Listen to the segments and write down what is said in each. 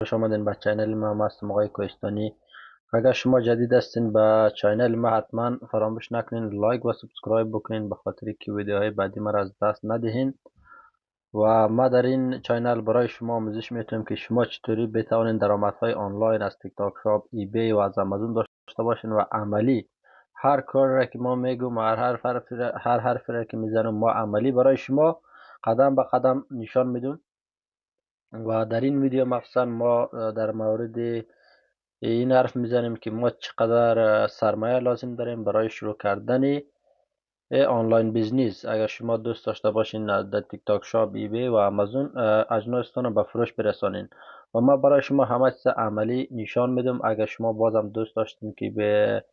خوش آمدین به چینل ما. من هستم آقای کوهستانی. اگر شما جدید هستین به چینل ما حتما فراموش نکنین لایک و سابسکرایب بکنین، به خاطر که ویدیوهای بعدی ما را از دست ندهین. و ما در این چینل برای شما آموزش میتونیم که شما چطوری بتوانین درآمدهای آنلاین از تیک تاک شاپ، ای بی و از آمازون داشته باشین و عملی هر کار را که ما میگم و هر حرفی را که میزنم ما عملی برای شما قدم به قدم نشان میدیم. و در این ویدیو مخصوصا ما در مورد این حرف میزنیم که ما چقدر سرمایه لازم داریم برای شروع کردن آنلاین بیزنس. اگر شما دوست داشته باشین در تیک تاک شاپ، ای بی و آمازون اجناستان به فروش برسانین و ما برای شما همه چیز عملی نشان میدم. اگر شما بازم دوست داشتین که به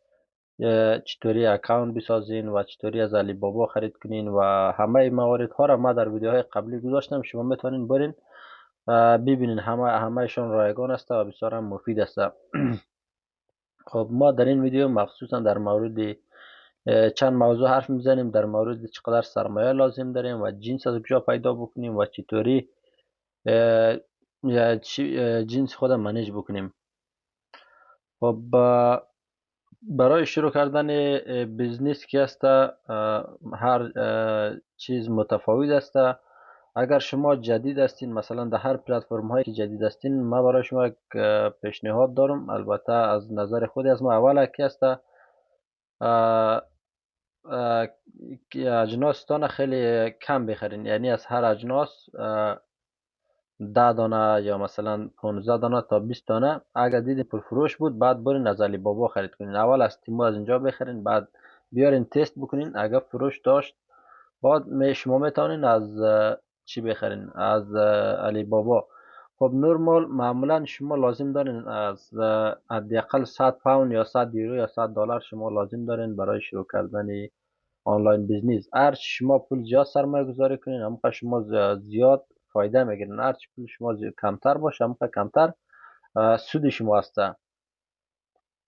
چطوری اکاونت بسازین و چطوری از علی بابا خرید کنین و همه موارد ها را ما در ویدیوهای قبلی گذاشتم، شما میتونین برین ببینین. همهشان رایگان است و بسیار هم مفید است. خب ما در این ویدیو مخصوصا در مورد چند موضوع حرف میزنیم، در مورد چقدر سرمایه لازم داریم و جنس از کجا پیدا بکنیم و چطوری جنس خود منیج بکنیم. خب برای شروع کردن بیزنس که است هر چیز متفاوت است. اگر شما جدید هستین، مثلا در هر پلتفرم هایی که جدید هستین، ما برای شما یک پیشنهاد دارم. البته از نظر خود از ما اول که است که اجناس تان خیلی کم بخرین، یعنی از هر اجناس 10 دانه یا مثلا 15 دانه تا 20 دانه اگر دیدین پرفروش بود بعد برین از علی بابا خرید کنین. اول از تیمو از اینجا بخرین، بعد بیارین تست بکنین. اگر فروش داشت بعد شما میتونین از چی بخرین؟ از علی بابا. خب نورمال معمولا شما لازم دارین از حداقل 100 پوند یا 100 یورو یا 100 دلار شما لازم دارین برای شروع کردن آنلاین بیزنس. هر شما پول زیاد سرمایه گذاری کنین همونقدر شما زیاد فایده میگیرین. هر پول شما کمتر باشه همونقدر کمتر سود شما هست.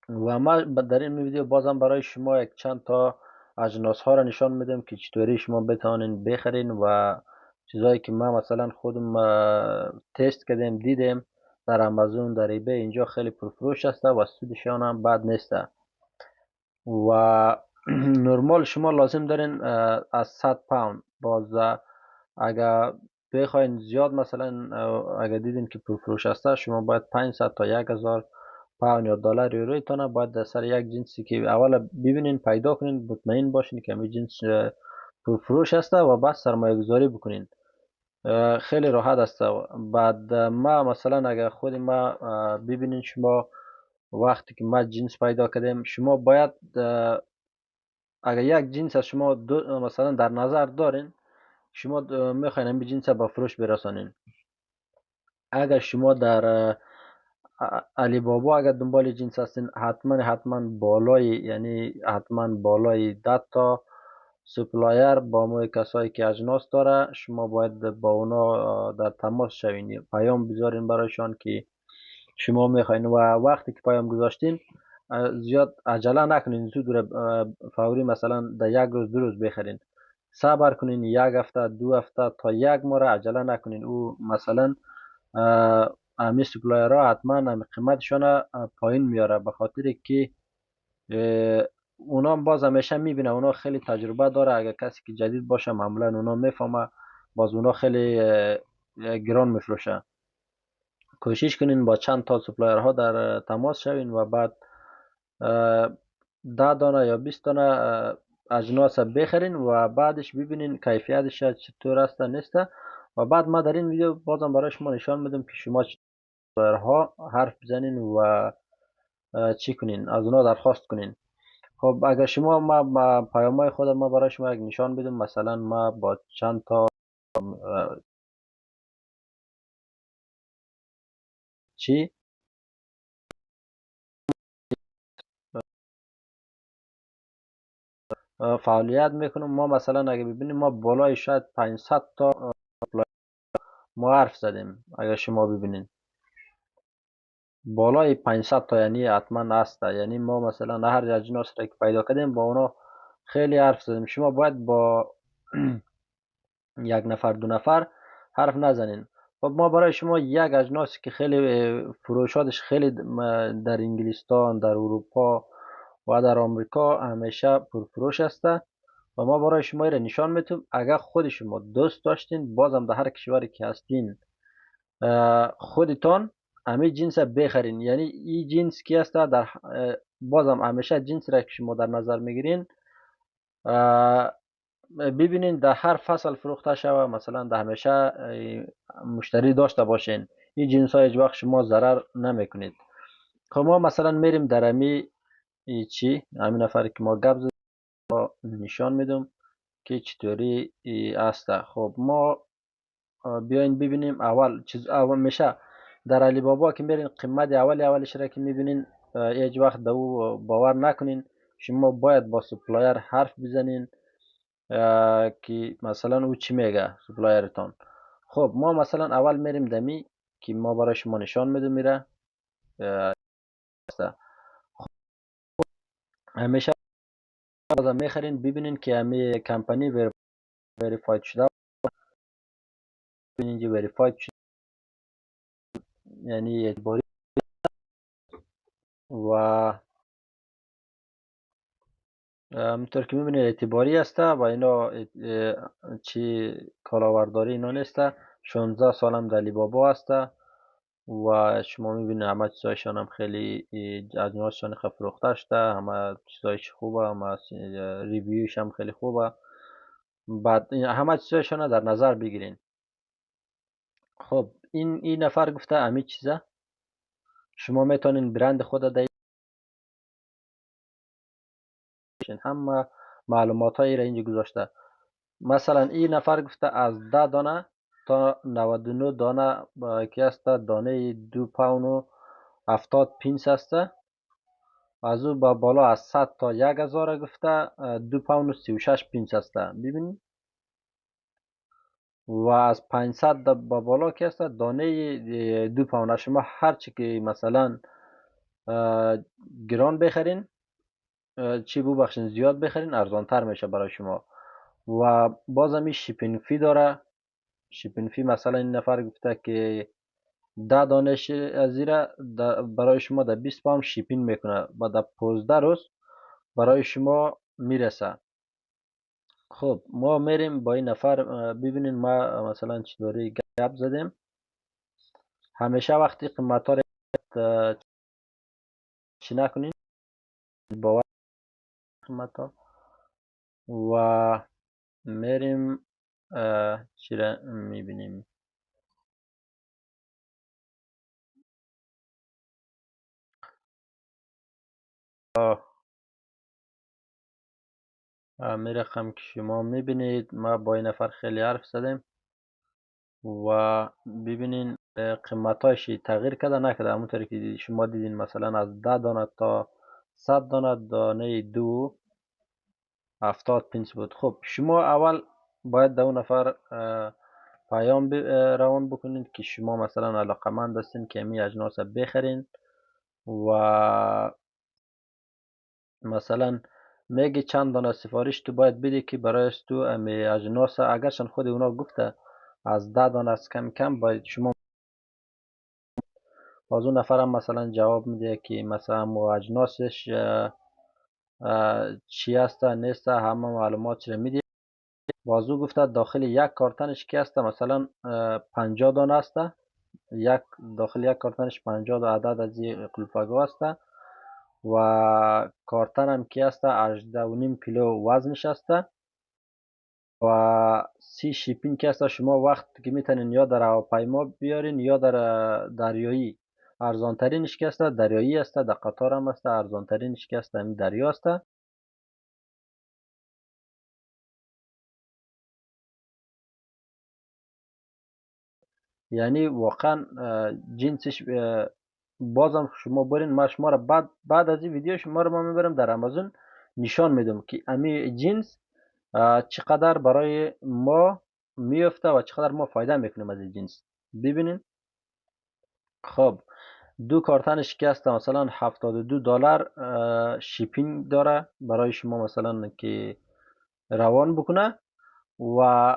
و ما در این ویدیو بازم برای شما یک چند تا اجناس ها را نشان میدم که چطوری شما بتوانین بخرین و چیزایی که ما مثلا خودم تست کردیم دیدیم در آمازون، در ای بی، اینجا خیلی پرفروش است و سودشان هم بد نیست. و نرمال شما لازم دارین از 100 پوند. باز اگر بخواین زیاد مثلا اگر دیدین که پرفروش است شما باید 500 تا 1000 پوند یا دلار یوروی تانه باید در سر یک جنسی که اولا ببینین پیدا کنین، مطمئن باشین که همین جنس پرفروش است و بعد سرمایه گذاری بکنین. خیلی راحت است. بعد ما مثلا اگر خود ما ببینین شما وقتی که ما جنس پیدا کردیم، شما باید اگر یک جنس از شما مثلا در نظر دارین، شما میخواین همین جنس با فروش برسانین. اگر شما در علی بابا اگر دنبال جنس هستین حتما بالای، یعنی حتما بالای 10 تا سپلایر با موی کسایی که اجناس داره شما باید با اونا در تماس شوین، پیام بذارین برایشان که شما میخواین. و وقتی که پیام گذاشتین زیاد عجله نکنین، زود فوری مثلا در یک روز 2 روز بخرین. صبر کنین 1 هفته 2 هفته تا 1 ماه عجله نکنین. او مثلا امی سپلایر ها حتما قیمتشان پایین میاره، به خاطر که اونا باز همیشه میبینه، اونا خیلی تجربه داره. اگر کسی که جدید باشه معمولا اونا میفهمه، باز اونا خیلی گران میفروشه. کوشش کنین با چند تا سپلایر ها در تماس شوین و بعد 10 دانه یا 20 دانه اجناس بخرین و بعدش ببینین کیفیتش چطور است نیست. و بعد ما در این ویدیو بازم برای شما نشان میدم که شما سپلایر ها حرف بزنین و چی کنین، از اونا درخواست کنین. خب اگر شما ما با پیام‌های خود ما برای شما یک نشان بدیم، مثلا ما با چند تا چی فعالیت میکنیم. ما مثلا اگه ببینیم ما بالای شاید 500 تا ما حرف زدیم. اگر شما ببینین بالای 500 تا یعنی حتما هست. یعنی ما مثلا هر اجناس را که پیدا کردیم با اونا خیلی حرف زدیم. شما باید با یک نفر 2 نفر حرف نزنین. خب ما برای شما یک اجناسی که خیلی فروشاتش خیلی در انگلستان، در اروپا و در آمریکا همیشه پرفروش است و ما برای شما را نشان میتیم. اگر خود شما دوست داشتین بازم در هر کشوری که هستین خودتان همه جنس بخرین. یعنی این جنس کی است در بازم همیشه جنس را که شما در نظر میگیرین ببینین در هر فصل فروخته شوه، مثلا در همیشه مشتری داشته باشین. این جنس ها هیچ وقت شما ضرر نمیکنید. خب ما مثلا میریم در همین همین نفر که ما گپ زدیم نشان میدم که چطوری است. خب ما بیاین ببینیم اول چیز اول میشه در علی بابا که میرین قیمت اولش را که میبینین هیچ وقت در او باور نکنین. شما باید با سپلایر حرف بزنین که مثلا او چی میگه سپلایرتان. خب ما مثلا اول میریم دمی که ما برای شما نشان میدم میره همیشه بازم میخرین ببینین که همه کمپانی وریفاید شده. ببینین که وریفاید شده یعنی اعتباری و همونطور که میبینید اعتباری است و اینا چی کلاورداری اینا نیست. 16 سالم در علی بابا است و شما میبینید همه چیزایشان هم خیلی اجناسشان خیلی فروخته شده، همه چیزایش خوبه، همه ریویوش هم خیلی خوبه. بعد همه چیزایشان در نظر بگیرین. خب این نفر گفته همه چیزه شما میتونین برند خود دهید. همه معلومات هایی را اینجا گذاشته. مثلا این نفر گفته از 10 دانه تا 99 دانه که است دانه 2 پاوند و 70 پینس است. از او با بالا از 100 تا 1000 گفته 2 پاوند و 36 پینس است. ببینید و از 500 با بالا که است دانه 2 پاوند. شما هر چی که مثلا گران بخرین چی ببخشین زیاد بخرین ارزان تر میشه برای شما. و بازم این شیپینگ فی داره. شیپینگ فی مثلا این نفر گفته که 10 دانش از زیرا برای شما در 20 پاوند شیپینگ میکنه و در 15 روز برای شما میرسه. خب ما میریم با این نفر ببینین ما مثلا چطوری گپ زدیم. همیشه وقتی قیمت ها رو چی نکنین باور قیمت ها و میریم چی را میبینیم. می رقم که شما میبینید ما با این نفر خیلی حرف زدیم و ببینین قیمتاش تغییر کرده نکرده. همونطوری که شما دیدین مثلا از 10 دانه تا 100 دانه دانه 2 70 پنس بود. خب شما اول باید دو نفر پیام روان بکنید که شما مثلا علاقمند هستین که می اجناس بخرین و مثلا میگی چند دانه سفارش تو باید بدی که برای تو امی اجناس اگرشن خود اونا گفته از 10 دانه از کم کم باید شما باز اون نفرم مثلا جواب میده که مثلا مو اجناسش چی است نیست همه معلومات رو میده. بازو گفته داخل یک کارتنش کی است مثلا 50 دانه است. یک داخل یک کارتنش 50 عدد از این قلپگو است و کارتن هم کی است 18.5 کیلو وزنش است و 30 شیپینگ کی است. شما وقت که میتونین یا در هواپیما بیارین یا در دریایی. ارزان ترینش کی است دریایی است. در قطار هم است ارزان ترینش کی است همین دریا است. یعنی واقعا جنسش بازم شما برین ما شما را بعد از این ویدیو شما رو ما میبرم در آمازون نشان میدم که امی جنس چقدر برای ما میفته و چقدر ما فایده میکنیم از این جنس. ببینین خب دو کارتنش که است مثلا 72 دلار شیپینگ داره برای شما مثلا که روان بکنه و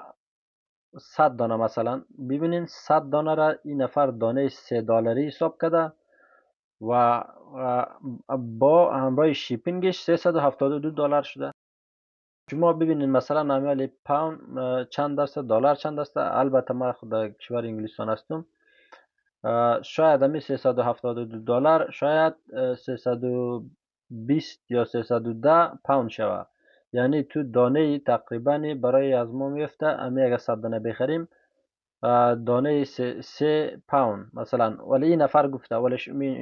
100 دانه مثلا ببینین 100 دانه را این نفر دانه 3 دلاری حساب کرده و با همراه شیپینگش 372 دلار شده. شما ببینید مثلا امیال پاوند چند است، دلار چند است. البته ما خود در کشور انگلستان هستم، شاید همی 372 دلار شاید 320 یا 310 پوند شود. یعنی تو دانه تقریبا برای از ما میفته امی اگر 100 دانه بخریم دانه 3 پوند مثلا. ولی این نفر گفته، ولی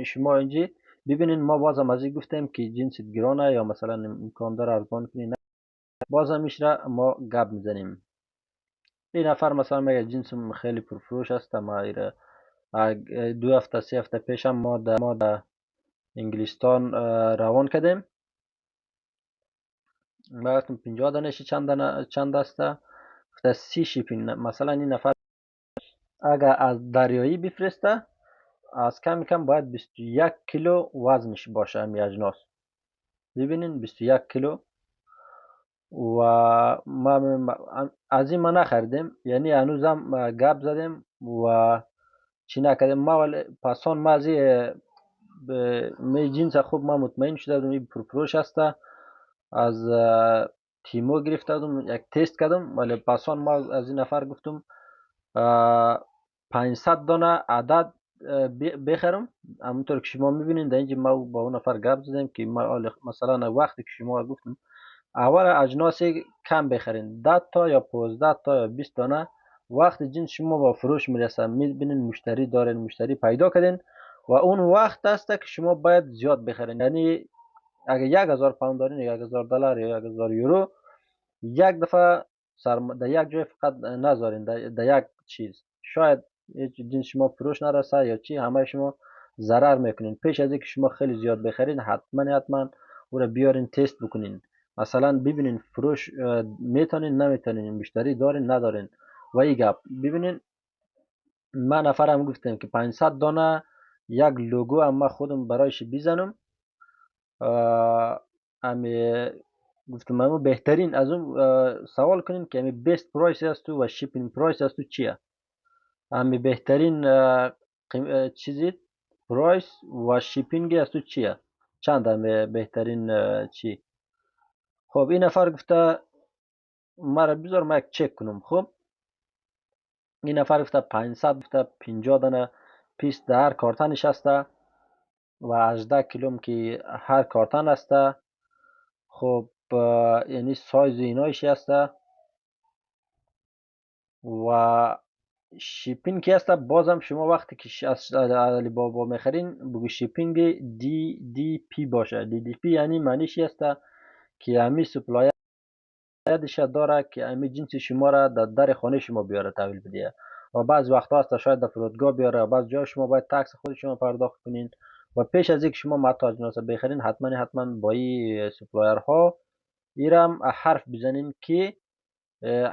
شما اینجا ببینین ما بازم از این گفتیم که جنس گرانه یا مثلا امکان داره ارزان کنین، بازم میشه ما گپ میزنیم. این نفر مثلا میگه جنس خیلی پرفروش است، ما ایره 2 هفته 3 هفته پیش هم ما در انگلستان روان کردیم. ما گفتم 50 دانش چند است، گفته 30 شیپینگ. مثلا این نفر اگر از دریایی بفرسته از کم کم باید 21 کیلو وزنش باشه امی اجناس. ببینین 21 کیلو. و ما از این ما نخریدیم، یعنی هنوزم گپ زدیم و چی نکردیم. ما ولی پسان ما از می جنس خوب ما مطمئن شده بودم این پرفروش است. از تیمو گرفته بودم یک تست کردم، ولی پسان ما از این نفر گفتم 500 دانه عدد بخرم. همونطور که شما میبینید در اینجا ما با اون نفر گپ زدیم که ما مثلا وقتی که شما گفتم اول اجناس کم بخرین 10 تا یا 15 تا یا 20 دانه، وقتی جنس شما با فروش میرسه میبینین مشتری دارین، مشتری پیدا کردین و اون وقت است که شما باید زیاد بخرین. یعنی اگر 1000 پوند دارین یا 1000 دلار یا 1000 یورو یک دفعه در یک جای فقط نذارین، در یک چیز شاید جنس شما فروش نرسه یا چی، همه شما ضرر میکنین. پیش از اینکه شما خیلی زیاد بخرین حتما او را بیارین تست بکنین، مثلا ببینین فروش میتونین نمیتونین، مشتری دارین ندارین. و این گپ ببینین من نفرم گفتم که 500 دانه یک لوگو اما خودم برایش بزنم. امی گفتم اما بهترین از اون سوال کنین که امی بیست پرایس است و شیپینگ پرایس است چیه. امی بهترین چیزی پرایس و شیپینگ است چیه، چند امی بهترین چی. خب این نفر گفته مرا بذار ما یک چک کنم. خب این نفر گفته 500 گفته 50 دانه پیست در هر کارتن نشسته و 18 کیلوم که هر کارتن است. خب یعنی سایز اینایش است و شیپینگ که است. بازم شما وقتی که از علی بابا میخرین بگو شیپینگ دی پی باشه. دی پی یعنی معنیش است که امی سپلایر دش داره که امی جنس شما را در خانه شما بیاره تحویل بده و بعض وقت هست شاید در فرودگاه بیاره و بعض جای شما باید تکس خود شما پرداخت کنین. و پیش از اینکه شما متا اجناس بخرین حتما با این سپلایر ها ایرم حرف بزنین که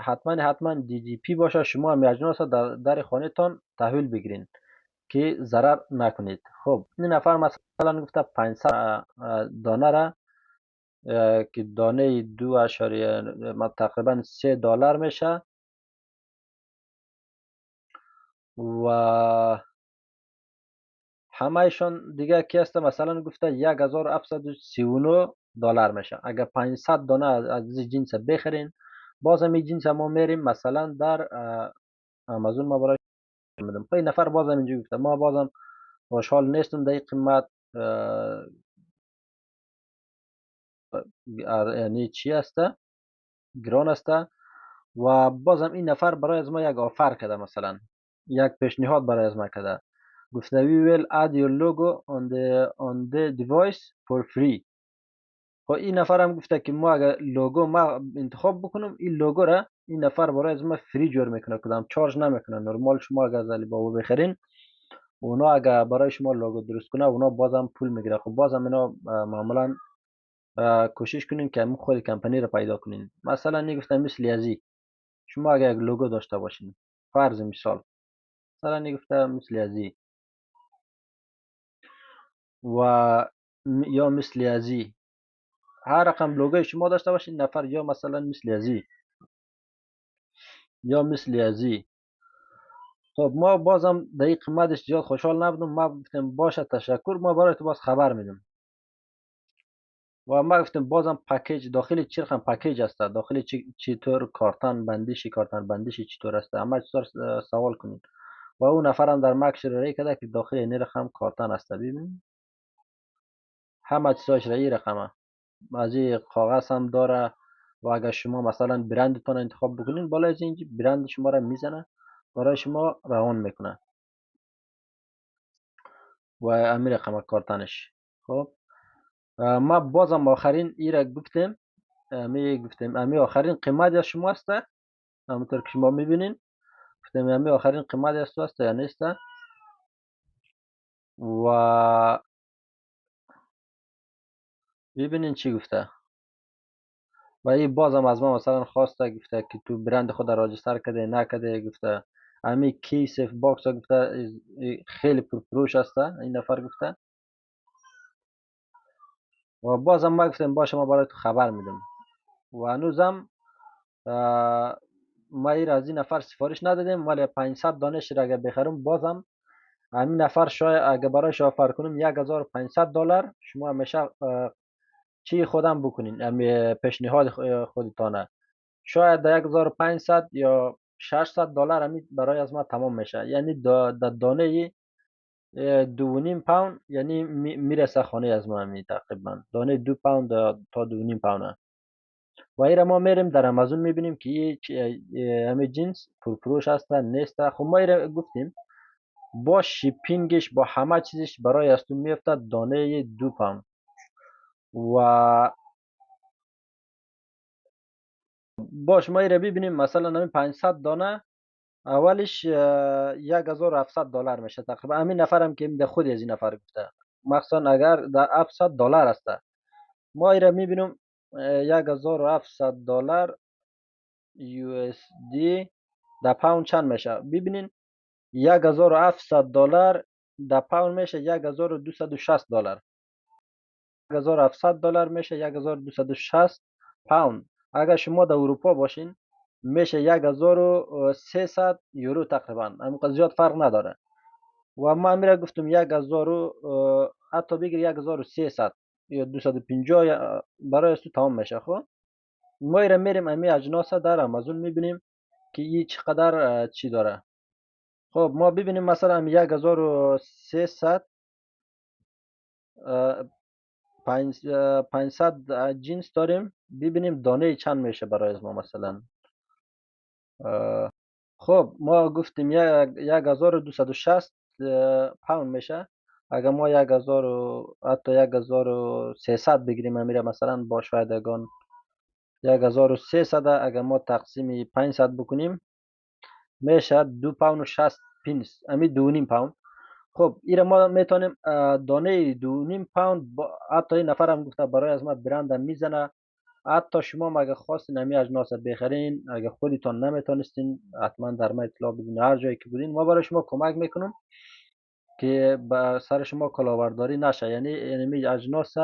حتما دی پی باشه، شما هم اجناس در خانه تان تحویل بگیرین که ضرر نکنید. خب این نفر مثلا گفته 500 دانه را که دانه 2 تقریبا 3 دلار میشه و همهشان دیگه کی است مثلا گفته 1739 دلار میشه. اگر 500 دانه از جنس بخرین بازم این جنس ما میریم مثلا در آمازون ما برای میدم. خب این نفر بازم اینجا گفته ما بازم خوشحال نیستم در این قیمت، یعنی چی است گران است. و بازم این نفر برای از ما یک آفر کرده، مثلا یک پیشنهاد برای از ما کرده. گفته we will add your logo on the device for free. خب این نفر هم گفته که ما اگر لوگو ما انتخاب بکنم این لوگو را این نفر برای از ما فری جور میکنه، کدام چارج نمیکنه. نرمال شما اگر از علی بابا بخرین اونا اگر برای شما لوگو درست کنه اونا بازم پول میگیره. خب بازم اینا معمولا کوشش کنین که خود کمپانی رو پیدا کنین. مثلا نگفتم مثل ازی شما اگر یک لوگو داشته باشین، فرض مثال مثلا نگفتم مثل ازی و یا مثل ازی هر رقم لوگوی شما داشته باشین نفر یا مثلا مثل ازی یا مثل ازی. خب ما بازم در این قیمتش زیاد خوشحال نبودم. ما گفتم باشه تشکر، ما برای تو باز خبر میدم. و ما گفتم بازم پکیج داخل چرخ هم پکیج است، داخل چطور کارتن بندیشی چطور است، همه چیز سوال کنید. و اون نفرم در مکش رای کرده که داخل این رقم کارتن است. ببین همه چیزاش رای رقمه، از این کاغذ هم داره. و اگر شما مثلا برندتون انتخاب بکنین، بالا از اینجا برند شما را میزنه، برای شما روان میکنه و امیر رقم کارتنش. خب ما بازم آخرین ای را گفتیم، امی آخرین قیمت از شما است. همونطور که شما میبینین گفتیم امی آخرین قیمت از تو است یا نیست. و ببینین چی گفته. و این بازم از ما مثلا خواسته، گفته که تو برند خود راجستر کده نکده. گفته امی کی سیف باکس گفته خیلی پرفروش است این نفر گفته. و بازم ما گفتیم باشه ما برای تو خبر میدم. و هنوزم ما ایر از این نفر سفارش ندادیم، ولی 500 دانش را اگه بخرم بازم همین نفر شاید اگه برایش آفر کنم $1500 شما همیشه چی خودم بکنین، امی پیشنهاد خودتانه. شاید در 1500 یا $600 همی برای از ما تمام میشه. یعنی در دانه 2.5 پوند یعنی میرسه خانه از ما. همی تقریبا دانه 2 پوند تا 2.5 پوند. و ایره ما میریم در آمازون میبینیم که همه جنس پرفروش هست نیست. خب ما ایره گفتیم با شیپینگش با همه چیزش برای از تو میفته دانه 2 پوند. و باش ما ایره ببینیم مثلا همین 500 دانه اولش $1700 میشه تقریبا. همین نفرم که به خود از این نفر گفته، مخصوصا اگر در $700 است. ما ایره میبینیم $1700 USD در پوند چند میشه. ببینین $1700 در پوند میشه $1260. $1700 میشه 1260 پوند. اگر شما در اروپا باشین میشه 1300 یورو تقریبا. همینقدر زیاد فرق نداره. و ما میره گفتم 1000 حتی بگیر 1300 یا 250 برای تو تمام میشه. خب ما ایره میریم امی اجناس در آمازون میبینیم که این چقدر چی داره. خب ما ببینیم مثلا 1300 500 جنس داریم. ببینیم دانه چند میشه برای از ما مثلا. خب ما گفتیم 1260 پوند میشه. اگر ما 1000 حتی 1300 بگیریم میره مثلا با شایدگان 1300 اگر ما تقسیم 500 بکنیم میشه 2 پوند و 60 پینس، امی 2.5 پوند. خب ایره ما میتونیم دانه 2.5 پوند حتی این نفر هم گفته برای از ما برند میزنه. حتی شما مگه خواستین امی اجناس بخرین، اگه خودتان نمیتونستین حتما در ما اطلاع بدین. هر جایی که بودین ما برای شما کمک میکنم که به سر شما کلاهبرداری نشه. یعنی اجناس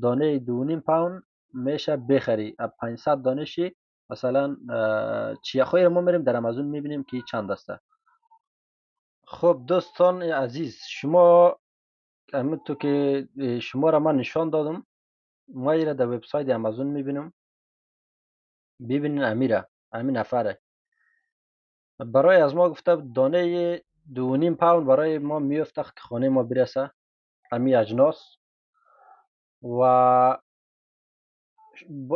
دانه 2.5 پوند میشه بخری. 500 دانشی مثلا چیه خیر ما میریم در آمازون میبینیم که چند است. خب دوستان عزیز، شما همونطور که شما را من نشان دادم، ما ایره در وبسایت آمازون میبینیم. ببینین امیره همین نفره برای از ما گفته دانه 2.5 پوند برای ما میفته که خانه ما برسه امی اجناس. و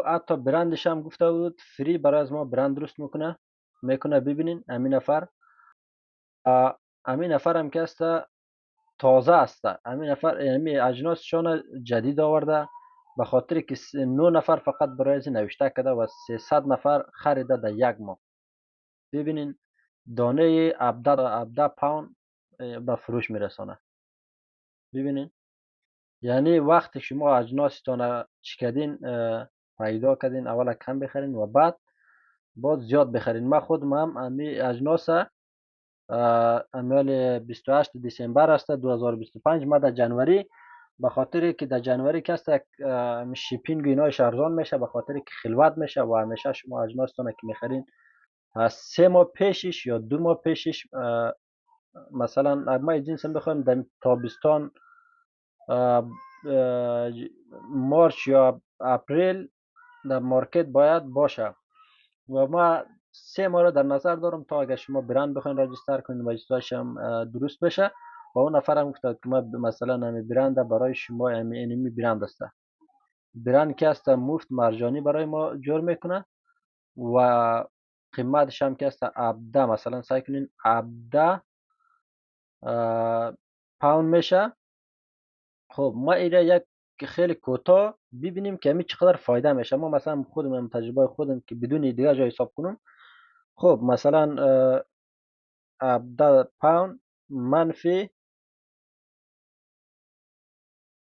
حتی برندش هم گفته بود فری برای از ما برند درست میکنه. ببینین همین نفر همین نفر هم که است تازه است. همین نفر همین اجناس شان جدید آورده به خاطر که 9 نفر فقط برای از نوشته کرده و 300 نفر خریده در یک ماه. ببینین دانه 17 پوند به فروش میرسانه. ببینین یعنی وقتی شما اجناستان چی کردین پیدا کردین اول کم بخرین و بعد باز زیاد بخرین. من خودم هم امی اجناس امیال 28 دسامبر است 2025 ما در جنوری، به خاطر که در جنوری که است شیپینگ اینایش ارزان میشه، به خاطر که خلوت میشه و همیشه شما اجناستان که میخرین سه ماه پیشش یا دو ماه پیشش مثلا ما جنس بخوایم در تابستان مارچ یا اپریل در مارکت باید باشه و ما سه ماه را در نظر دارم تا اگر شما برند بخواین راجستر کنین و اجتماعش هم درست بشه و اون نفر هم گفتاد که ما مثلا همین برند برای شما اینمی برند است، برند که است مفت مرجانی برای ما جور میکنه و قیمتش هم که است 17 مثلا سعی کنین 17 پوند میشه. خب ما ایره یک خیلی کوتاه ببینیم که همین چقدر فایده میشه. ما مثلا خودم هم تجربه خودم که بدون دیگه جای حساب کنم، خب مثلا 17 پوند منفی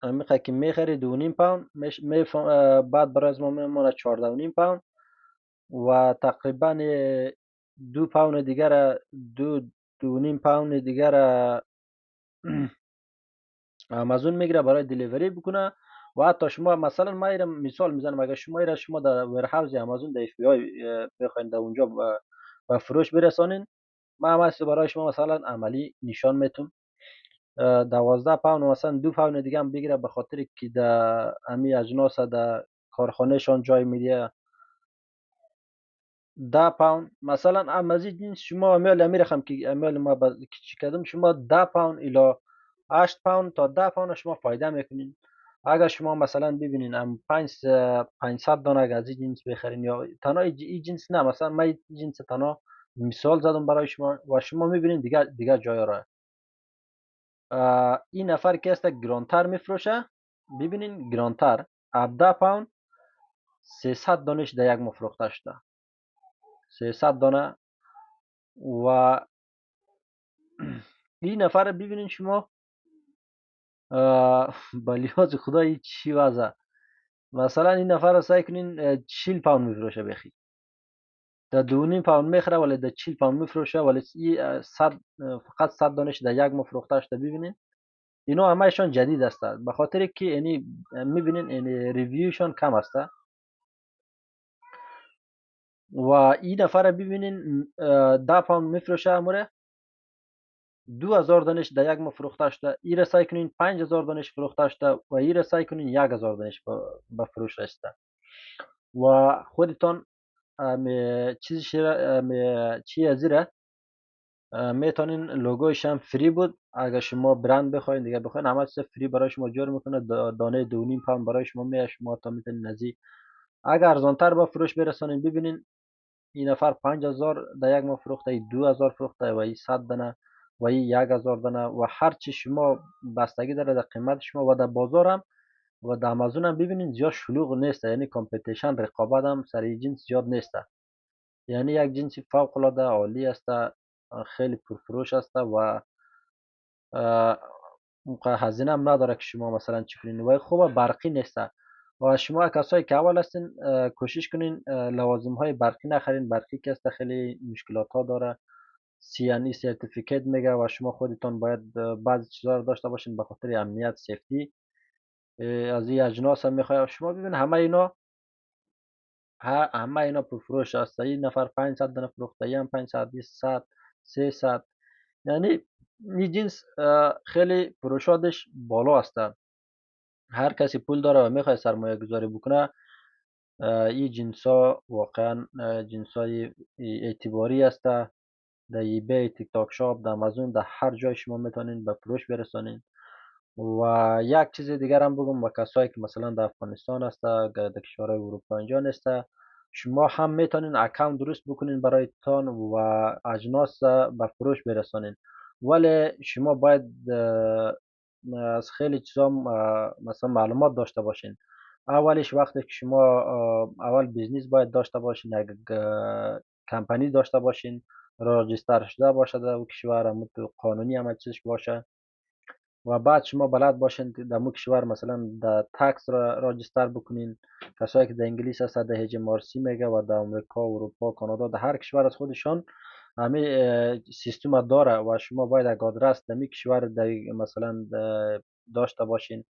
میخواد که میخری 2.5 پوند بعد برای از ما میمونه 14.5 پوند و تقریبا 2 پوند دیگر 2.5 پوند دیگر آمازون میگیره برای دلیوری بکنه و حتی شما مثلا ما ایرم مثال میزنم اگر شما در ورهاوز آمازون در اف بی آی بخواید در اونجا و فروش برسانین، ما هم برای شما مثلا عملی نشان میتونم 12 پوند مثلا 2 پوند دیگه هم بگیره به خاطر که در امی اجناس در کارخانه شان جای میده 10 پوند مثلا مزید جنس شما امیال امیر خم که امیال ما چی کردم شما 10 پوند الی 8 پوند تا 10 پوند شما فایده میکنین. اگر شما مثلا ببینین ام 500 دانه از این جنس بخرین یا تنها این جنس نه مثلا من این جنس تنها مثال زدم برای شما و شما میبینین دیگه جای را این نفر که است گرانتر میفروشه، ببینین گرانتر 17 پوند 300 دانش در یک مفروخته شده 300 دانه و این نفر ببینین شما با لحاظ خدای چی وضع مثلا این نفر رو سعی کنین 40 پوند میفروشه بخی در 2.5 پوند میخره ولی در 40 پوند میفروشه ولی فقط 100 دانش در یک مفروخته شده. ببینین اینا همهشان جدید است به خاطر که یعنی میبینین یعنی ریویوشان کم است و این نفر ببینین 10 پوند میفروشه اموره 2000 دانش در یک ما فروخته شده ای را سعی کنین 5000 دانش فروخته شده و ای را سعی کنین 1000 دانش به فروش رسیده و خودتان چیزش چی از را میتونین لوگوش هم فری بود اگر شما برند بخواین دیگه بخواین همه چیز فری برای شما جور میکنه دانه 2.5 پوند برای شما میاد شما تا میتونین نزی اگر ارزانتر با فروش برسانین. ببینین این نفر 5000 در یک ماه فروخته ای 2000 فروخته و ای 100 دانه و ای 1000 دانه و هر چی شما بستگی داره در قیمت شما و در بازار هم و در آمازون هم ببینین زیاد شلوغ نیست یعنی کامپیتیشن رقابت هم سر این جنس زیاد نیست یعنی یک جنس فوق العاده عالی است خیلی پرفروش است و هزینه هم نداره که شما مثلا چفرین و خوبه برقی نیست و شما کسایی که اول هستین کوشش کنین لوازم های برقی نخرین برقی که است خیلی مشکلات ها داره CNE سرتیفیکیت میگه و شما خودتان باید بعضی چیزا رو داشته باشین به خاطر امنیت سیفتی از این اجناس هم میخواد شما ببین همه اینا پرفروش است این نفر 500 دانه فروخته هم 500 100 300 یعنی این جنس خیلی فروشاتش بالا است هر کسی پول داره و میخواد سرمایه گذاری بکنه این جنس ها واقعا جنس های اعتباری است در ایبی تیک تاک شاپ در آمازون در هر جای شما میتونین به فروش برسانین و یک چیز دیگر هم بگم و کسایی که مثلا در افغانستان است در کشورهای اروپا اینجا نیست شما هم میتونین اکانت درست بکنین برای تان و اجناس به فروش برسانین ولی شما باید از خیلی چیزا مثلا معلومات داشته باشین. اولش وقتی که شما اول بیزنس باید داشته باشین یک کمپانی داشته باشین راجستر شده باشه در اون کشور قانونی همه چیزش باشه و بعد شما بلد باشین در مو کشور مثلا در تکس را راجستر بکنین کسایی که در انگلیس هست در هج مارسی میگه و در امریکا اروپا کانادا در هر کشور از خودشان همه سیستم داره و شما باید یک آدرس در می کشور در مثلا داشته باشین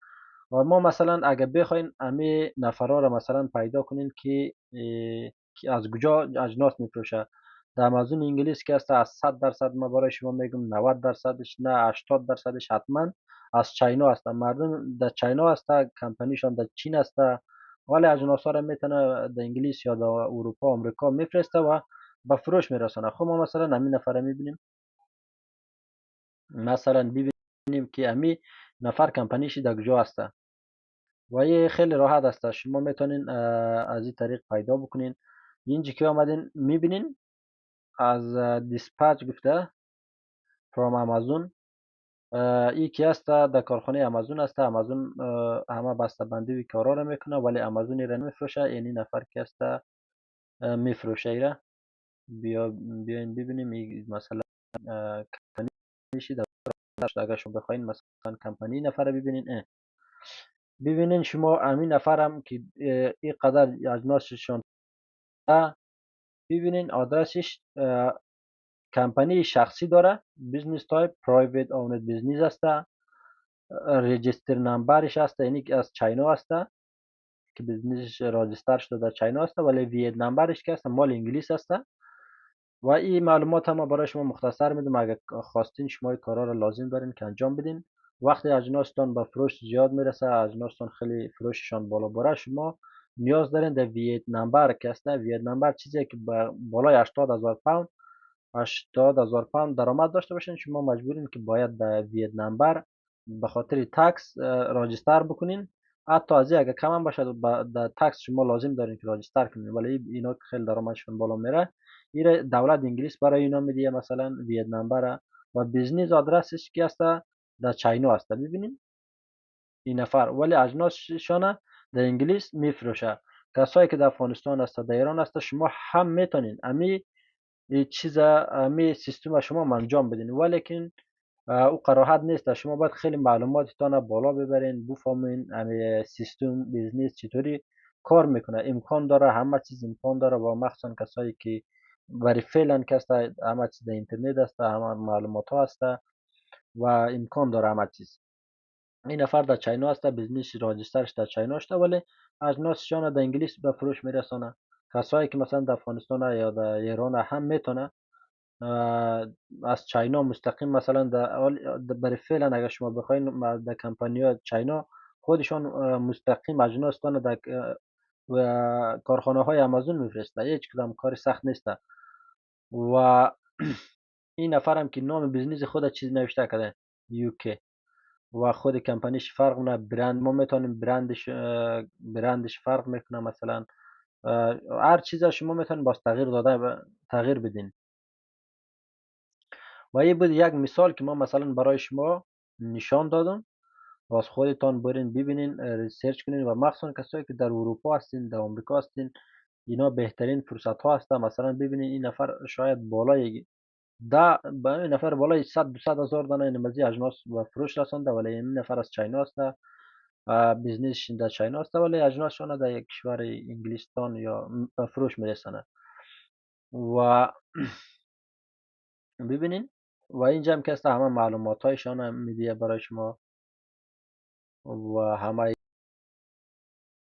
و ما مثلا اگه بخواین همه نفرها را مثلا پیدا کنین که از کجا اجناس میفروشه در آمازون انگلیس که است از 100% ما برای شما میگم 90%ش نه 80%ش حتما از چاینا است. مردم در چاینا است، کمپانیشان در چین است، ولی اجناس ها را میتونه در انگلیس یا در اروپا آمریکا میفرسته و به فروش میرسونه. خب ما مثلا همین نفر میبینیم، مثلا ببینیم که امی نفر کمپانیش در کجا است و این خیلی راحت است. شما میتونین از این طریق پیدا بکنین. اینجا که آمدین میبینین از دیسپچ گفته فرام امازون، این که است در کارخانه امازون است. امازون همه بسته بندی و کارا را میکنه ولی امازون را نمیفروشه. یعنی نفر که است میفروشه ایره. بیاین ببینیم مثلا کمپانیشی در اگر شما بخواین مثلا کمپانی نفر ببینین، ببینین شما امین نفرم که این قدر اجناسشون ببینین آدرسش کمپانی شخصی داره، بیزنس تایپ پرایوت اوند بیزنس است، رجیستر نمبرش است، یعنی که از چاینا است که بیزنسش راجستر شده در چاینا است ولی وید نمبرش که است مال انگلیس است. و این معلومات هم برای شما مختصر میدم، اگر خواستین شما این کارا را لازم دارین که انجام بدین. وقتی اجناستان به فروش زیاد میرسه، اجناستان خیلی فروششان بالا بره، شما نیاز دارین در وید نمبر که است. وید نمبر چیزی که بالای 80,000 پوند 80,000 پوند درآمد داشته باشین، شما مجبورین که باید در وید نمبر به خاطر تکس راجستر بکنین. حتی از اگر کم هم باشه در تکس شما لازم دارین که راجستر کنین، ولی اینا که خیلی درآمدشون بالا میره، این دولت انگلیس برای اینا میده مثلا وید نمبر. و بیزنس آدرسش کی است؟ در چاینا است. ببینین این نفر ولی اجناسشان در انگلیس میفروشه. کسایی که در افغانستان است در ایران است، شما هم میتونین امی چیز امی سیستم شما انجام بدین، ولیکن او قراحت نیست. شما باید خیلی معلوماتتان بالا ببرین، بفهمین امی سیستم بیزنس چطوری کار میکنه. امکان داره، همه چیز امکان داره، با مخصوصا کسایی که برای فعلا که است همه چیز در اینترنت است، همه معلومات ها است و امکان داره همه چیز. این نفر در چاینا است، بیزنس راجسترش در چاینا است ولی اجناسشان در انگلیس به فروش میرسونه. کسایی که مثلا در افغانستان یا در ایران هم میتونه از چاینا مستقیم مثلا برای فعلا اگر شما بخواین در کمپانی ها چاینا خودشان مستقیم اجناستان در کارخانه های امازون میفرسته. هیچ کدام کار سخت نیست. و این نفرم که نام بیزنس خود چیز نوشته کرده یوکی و خود کمپانیش فرق نه، برند ما میتونیم برندش فرق میکنه. مثلا هر چیز شما میتونید باز تغییر بدین. و این بود یک مثال که ما مثلا برای شما نشان دادم. باز خودتان برین ببینین، ریسرچ کنین و مخصوصا کسایی که در اروپا هستین، در آمریکا هستین، اینا بهترین فرصت ها هست. مثلا ببینین این نفر شاید بالای با این نفر بالای 100-200 هزار دانه نمازی اجناس و فروش رسانده، ولی این نفر از چاینا است، بیزنسش در چاینا است ولی اجناسشان در یک کشور انگلستان یا به فروش میرسانه. و ببینین و اینجا هم که است همه معلومات هایشان هم میدیه برای شما و همه